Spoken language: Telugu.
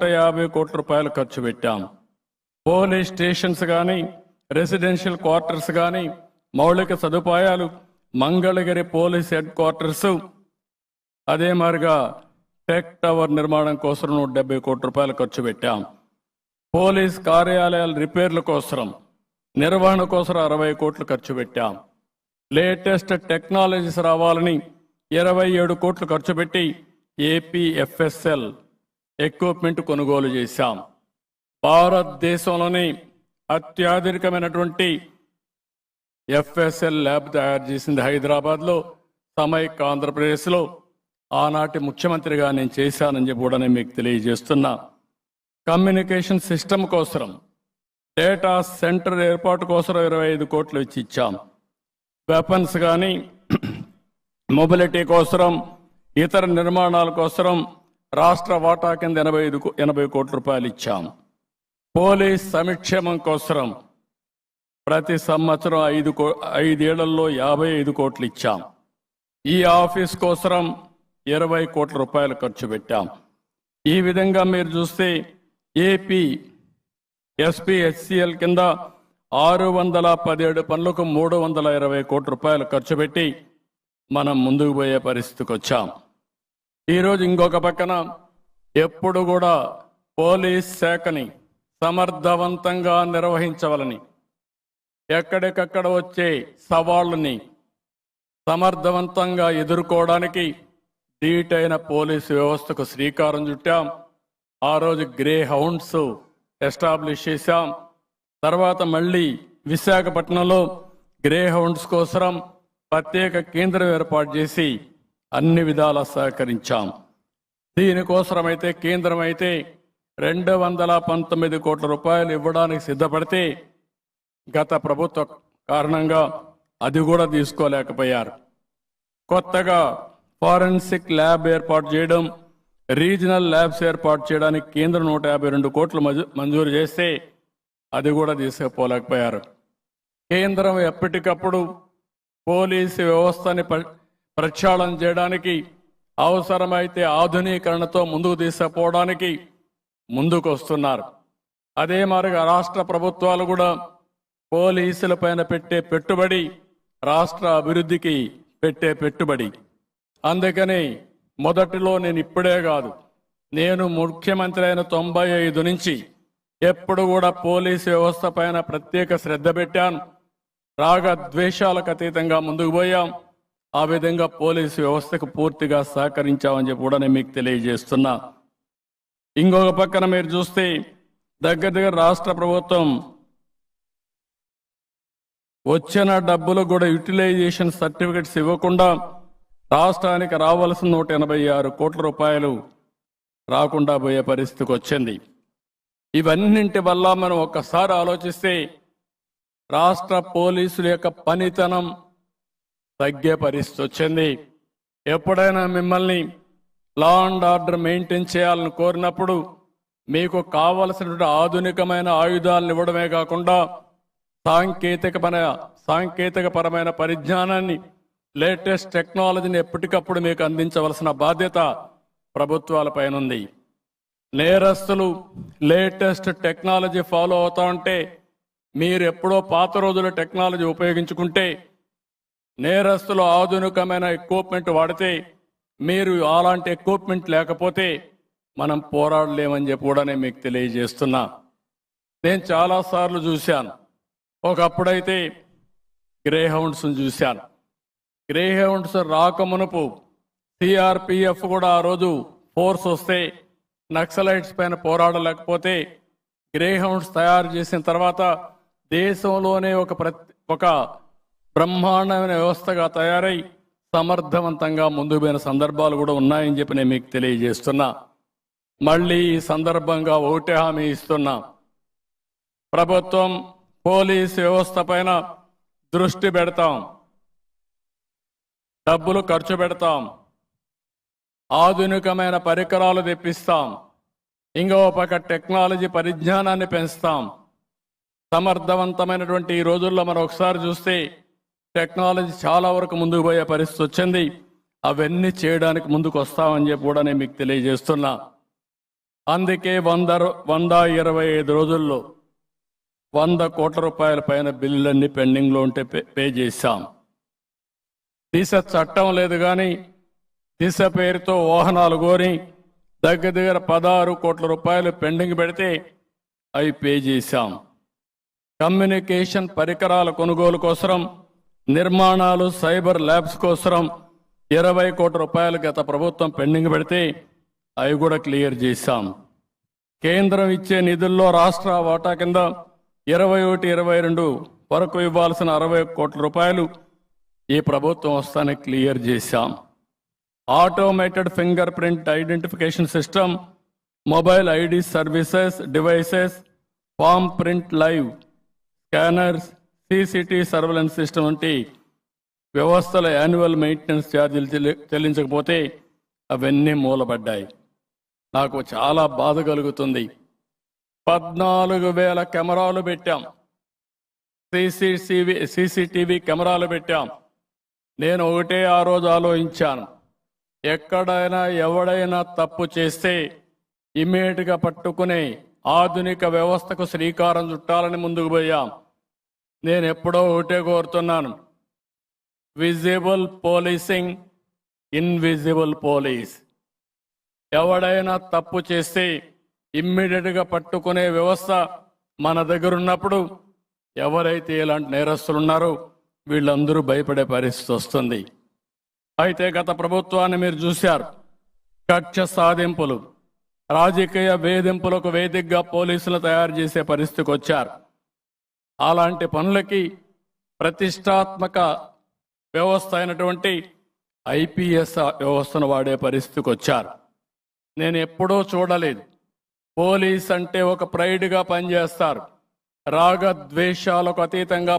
150 కోట్ల రూపాయలు ఖర్చు పెట్టాం. పోలీస్ స్టేషన్స్ కానీ, రెసిడెన్షియల్ క్వార్టర్స్ కానీ, మౌలిక సదుపాయాలు, మంగళగిరి పోలీస్ హెడ్ క్వార్టర్స్, అదే మాదిరిగా టెక్ టవర్ నిర్మాణం కోసం 170 కోట్ల రూపాయలు ఖర్చు పెట్టాం. పోలీస్ కార్యాలయాల రిపేర్ల కోసం, నిర్వహణ కోసం 60 కోట్లు ఖర్చు పెట్టాం. లేటెస్ట్ టెక్నాలజీస్ రావాలని 27 కోట్లు ఖర్చు పెట్టి ఏపీఎఫ్ఎస్ఎల్ ఎక్విప్మెంట్ కొనుగోలు చేశాం. భారతదేశంలోని అత్యాధునికమైనటువంటి ఎఫ్ఎస్ఎల్ ల్యాబ్ తయారు చేసింది హైదరాబాద్లో, సమైక్య ఆంధ్రప్రదేశ్లో. ఆనాటి ముఖ్యమంత్రిగా నేను చేశానని చెప్పి కూడా నేను మీకు తెలియజేస్తున్నా. కమ్యూనికేషన్ సిస్టమ్ కోసం, డేటా సెంటర్ ఏర్పాటు కోసం 25 కోట్లు ఇచ్చాం. వెపన్స్ కానీ, మొబిలిటీ కోసం, ఇతర నిర్మాణాల కోసం రాష్ట్ర వాటా కింద 80 కోట్ల రూపాయలు ఇచ్చాం. పోలీస్ సంక్షేమం కోసం ప్రతి సంవత్సరం 5 ఏళ్లలో 55 కోట్లు ఇచ్చాం. ఈ ఆఫీస్ కోసం 20 కోట్ల రూపాయలు ఖర్చు పెట్టాం. ఈ విధంగా మీరు చూస్తే ఏపీ ఎస్పీహెచ్సిఎల్ కింద 617 పనులకు 320 కోట్ల రూపాయలు ఖర్చు పెట్టి మనం ముందుకు పోయే పరిస్థితికి వచ్చాం. ఈరోజు ఇంకొక పక్కన ఎప్పుడు కూడా పోలీస్ శాఖని సమర్థవంతంగా నిర్వహించవాలని, ఎక్కడికక్కడ వచ్చే సవాళ్ళని సమర్థవంతంగా ఎదుర్కోవడానికి ధీటైన పోలీసు వ్యవస్థకు శ్రీకారం చుట్టాం. ఆ రోజు గ్రే హౌండ్స్ ఎస్టాబ్లిష్ చేశాం. తర్వాత మళ్ళీ విశాఖపట్నంలో గ్రే హౌండ్స్ కోసం ప్రత్యేక కేంద్రం ఏర్పాటు చేసి అన్ని విధాలా సహకరించాం. దీనికోసమైతే కేంద్రం అయితే 219 కోట్ల రూపాయలు ఇవ్వడానికి సిద్ధపడితే గత ప్రభుత్వ కారణంగా అది కూడా తీసుకోలేకపోయారు. కొత్తగా ఫారెన్సిక్ ల్యాబ్ ఏర్పాటు చేయడం, రీజనల్ ల్యాబ్స్ ఏర్పాటు చేయడానికి కేంద్రం 152 కోట్లు మంజూరు చేస్తే అది కూడా తీసుకుపోలేకపోయారు. కేంద్రం ఎప్పటికప్పుడు పోలీసు వ్యవస్థని ప్రక్షాళన చేయడానికి, అవసరమైతే ఆధునీకరణతో ముందుకు తీసుకుపోవడానికి ముందుకు వస్తున్నారు. అదే మాదిరిగా రాష్ట్ర ప్రభుత్వాలు కూడా పోలీసుల పైన పెట్టే పెట్టుబడి రాష్ట్ర అభివృద్ధికి పెట్టే పెట్టుబడి. అందుకని మొదటిలో నేను ఇప్పుడే కాదు, నేను ముఖ్యమంత్రి అయిన 95 నుంచి ఎప్పుడు కూడా పోలీసు వ్యవస్థ పైన ప్రత్యేక శ్రద్ధ పెట్టాను. రాగ ద్వేషాలకు అతీతంగా ముందుకు పోయాం. ఆ విధంగా పోలీసు వ్యవస్థకు పూర్తిగా సహకరించామని చెప్పి కూడా నేను మీకు తెలియజేస్తున్నా. ఇంకొక పక్కన మీరు చూస్తే దగ్గర రాష్ట్ర ప్రభుత్వం వచ్చిన డబ్బులు కూడా యూటిలైజేషన్ సర్టిఫికెట్స్ ఇవ్వకుండా రాష్ట్రానికి రావాల్సిన 186 కోట్ల రూపాయలు రాకుండా పోయే పరిస్థితికి వచ్చింది. ఇవన్నింటి వల్ల మనం ఒక్కసారి ఆలోచిస్తే రాష్ట్ర పోలీసుల యొక్క పనితనం తగ్గే పరిస్థితి వచ్చింది. ఎప్పుడైనా మిమ్మల్ని లా అండ్ ఆర్డర్ మెయింటైన్ చేయాలని కోరినప్పుడు మీకు కావలసినటువంటి ఆధునికమైన ఆయుధాలను ఇవ్వడమే కాకుండా సాంకేతికపరమైన పరిజ్ఞానాన్ని, లేటెస్ట్ టెక్నాలజీని ఎప్పటికప్పుడు మీకు అందించవలసిన బాధ్యత ప్రభుత్వాలపైన ఉంది. నేరస్తులు లేటెస్ట్ టెక్నాలజీ ఫాలో అవుతా ఉంటే, మీరు ఎప్పుడో పాత రోజుల టెక్నాలజీ ఉపయోగించుకుంటే, నేరస్తులు ఆధునికమైన ఎక్విప్మెంట్ వాడితే, మీరు అలాంటి ఎక్విప్మెంట్ లేకపోతే మనం పోరాడలేమని చెప్పి కూడా నేను మీకు తెలియజేస్తున్నా. నేను చాలాసార్లు చూశాను. ఒకప్పుడైతే గ్రే హౌండ్స్ చూశాను. గ్రే హౌండ్స్ రాకమునుపు సిఆర్పిఎఫ్ కూడా ఆ రోజు ఫోర్స్ వస్తే నక్సలైట్స్ పైన పోరాడలేకపోతే గ్రే హౌండ్స్ తయారు చేసిన తర్వాత దేశంలోనే ఒక బ్రహ్మాండమైన వ్యవస్థగా తయారై సమర్థవంతంగా ముందుకు పోయిన సందర్భాలు కూడా ఉన్నాయని చెప్పి నేను మీకు తెలియజేస్తున్నా. మళ్ళీ ఈ సందర్భంగా ఒకటే హామీ ఇస్తున్నా. ప్రభుత్వం పోలీసు వ్యవస్థ పైన దృష్టి పెడతాం, డబ్బులు ఖర్చు పెడతాం, ఆధునికమైన పరికరాలు తెప్పిస్తాం, ఇంకో పక్క టెక్నాలజీ పరిజ్ఞానాన్ని పెంచుతాం. సమర్థవంతమైనటువంటి ఈ రోజుల్లో మనం ఒకసారి చూస్తే టెక్నాలజీ చాలా వరకు ముందుకు పోయే పరిస్థితి వచ్చింది. అవన్నీ చేయడానికి ముందుకు వస్తామని చెప్పి కూడా నేను మీకు తెలియజేస్తున్నా. అందుకే 125 రోజుల్లో 100 కోట్ల రూపాయల పైన బిల్లులన్నీ పెండింగ్లో ఉంటే పే చేశాం. దిశ చట్టం లేదు కానీ దిశ పేరుతో వాహనాలు కోరి దగ్గర 16 కోట్ల రూపాయలు పెండింగ్ పెడితే అవి పే చేశాం. కమ్యూనికేషన్ పరికరాల కొనుగోలు కోసం, నిర్మాణాలు, సైబర్ ల్యాబ్స్ కోసం 20 కోట్ల రూపాయలు గత ప్రభుత్వం పెండింగ్ పెడితే అవి కూడా క్లియర్ చేశాం. కేంద్రం ఇచ్చే నిధుల్లో రాష్ట్ర వాటా కింద 21, 22 వరకు ఇవ్వాల్సిన 60 కోట్ల రూపాయలు ఈ ప్రభుత్వం వస్తానే క్లియర్ చేశాం. Automated finger print identification system, mobile ID services, devices, palm print live, scanners, CCT surveillance system వంటి వ్యవస్థల యాన్యువల్ మెయింటెనెన్స్ ఛార్జీలు చెల్లించకపోతే అవన్నీ మూలపడ్డాయి. నాకు చాలా బాధ కలుగుతుంది. 14,000 కెమెరాలు పెట్టాం, సీసీటీవీ కెమెరాలు పెట్టాం. నేను ఒకటే ఆ రోజు ఆలోచించాను, ఎక్కడైనా ఎవడైనా తప్పు చేస్తే ఇమ్మీడియట్గా పట్టుకునే ఆధునిక వ్యవస్థకు శ్రీకారం చుట్టాలని ముందుకు పోయాం. నేను ఎప్పుడో ఒకటే కోరుతున్నాను, విజిబుల్ పోలీసింగ్, ఇన్విజిబుల్ పోలీస్. ఎవడైనా తప్పు చేస్తే ఇమ్మీడియట్గా పట్టుకునే వ్యవస్థ మన దగ్గర ఉన్నప్పుడు ఎవరైతే ఇలాంటి నేరస్తులు ఉన్నారో వీళ్ళందరూ భయపడే పరిస్థితి వస్తుంది. అయితే గత ప్రభుత్వాన్ని మీరు చూశారు, కక్ష సాధింపులు, రాజకీయ వేధింపులకు వేదికగా పోలీసులు తయారు చేసే పరిస్థితికి వచ్చారు. అలాంటి పనులకి ప్రతిష్టాత్మక వ్యవస్థ అయినటువంటి ఐపీఎస్ వ్యవస్థను వాడే పరిస్థితికి వచ్చారు. నేను ఎప్పుడూ చూడలేదు. పోలీస్ అంటే ఒక ప్రైడ్గా పనిచేస్తారు, రాగద్వేషాలకు అతీతంగా